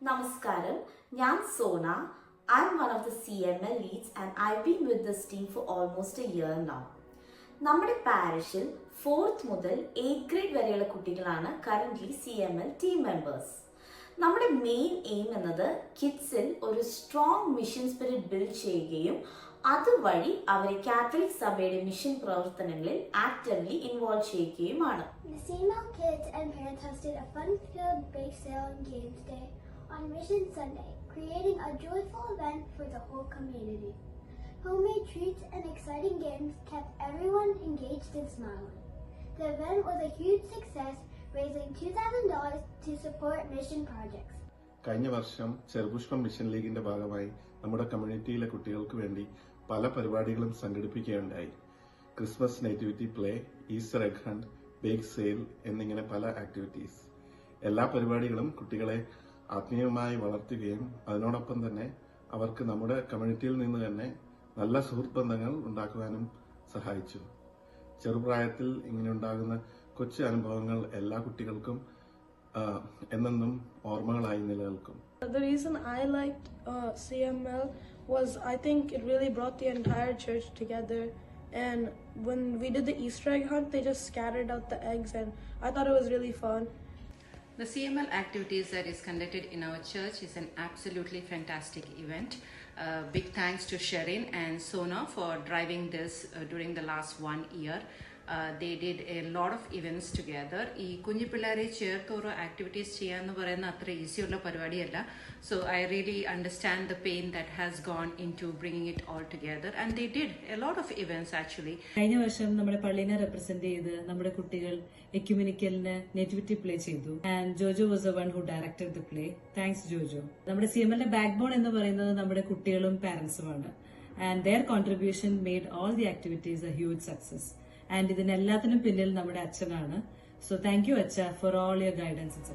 Namaskaram, ഞാൻ Sona. I'm one of the CML leads and I've been with this team for almost a year now. നമ്മുടെ പാരിഷിൽ 4th മുതൽ 8th grade വരെയുള്ള കുട്ടികളാണ് currently CML team members. നമ്മുടെ main aim എന്നത് കിഡ്സിൽ ഒരു strong mission spirit build ചെയ്യുകയും അതുവഴി അവരെ കാത്തലിക് സഭയുടെ മിഷൻ പ്രവർത്തനങ്ങളിൽ ആക്റ്റീവ്ലി ഇൻവോൾവ് ചെയ്യുകയുമാണ്. The CML kids and parents hosted a fun-filled bake sale and games day on Mission Sunday, creating a joyful event for the whole community. Homemade treats and exciting games kept everyone engaged and smiling. The event was a huge success, raising $2,000 to support mission projects. കഴിഞ്ഞ വർഷം Cherupushpam mission ലീഗിന്റെ ഭാഗമായി നമ്മുടെ കമ്മ്യൂണിറ്റിയിലെ കുട്ടികൾക്ക് വേണ്ടി പല പരിപാടികളും സംഘടിപ്പിക്കുകയുണ്ടായി. Christmas nativity play, Easter egg hunt, bake sale എന്നിങ്ങനെ പല ആക്ടിവിറ്റീസ്. എല്ലാ പരിപാടികളും കുട്ടികളെ ആത്മീയമായി വളർത്തുകയും അതിനോടൊപ്പം തന്നെ അവർക്ക് നമ്മുടെ കമ്മ്യൂണിറ്റിയിൽ നിന്ന് തന്നെ നല്ല സുഹൃത്ത് ബന്ധങ്ങൾ ഉണ്ടാക്കുവാനും സഹായിച്ചു. ചെറുപ്രായത്തിൽ ഇങ്ങനെ ഉണ്ടാകുന്ന കൊച്ചു അനുഭവങ്ങൾ എല്ലാ കുട്ടികൾക്കും എന്നെന്നും ഓർമ്മകളായി നിലനിൽക്കും. The reason I liked CML was I think it really brought the entire church together, and when we did the Easter egg hunt they just scattered out the eggs and I thought it was really fun. The CML activities that is conducted in our church is an absolutely fantastic event. Big thanks to Sherin and Sona for driving this during the last 1 year. They did a lot of events together. ഈ കുഞ്ഞു പിള്ളേരെ ചേർത്ത് ഓരോ activities ചെയ്യാന്ന് പറയുന്ന അത്ര ഈസിയുള്ള പരിപാടിയല്ല. So I really understand the pain that has gone into bringing it all together, and they did a lot of events actually. കഴിഞ്ഞ വർഷം നമ്മുടെ പള്ളിനെ റെപ്രസെന്റ് ചെയ്ത് നമ്മുടെ കുട്ടികൾ എക്യുമെനിക്കലിന് നേറ്റിവിറ്റി പ്ലേ ചെയ്തു. And Jojo was the one who directed the play. Thanks Jojo. നമ്മുടെ CMLന്റെ ബാക്ക് ബോൺ എന്ന് പറയുന്നത് നമ്മുടെ കുട്ടികളും പാരന്റ്സുമാണ്. And their contribution made all the activities a huge success. And ഇതിനെല്ലാത്തിനും പിന്നിൽ നമ്മുടെ അച്ഛനാണ്. സോ താങ്ക് യു അച്ഛ ഫോർ ഓൾ യുവർ ഗൈഡൻസ്.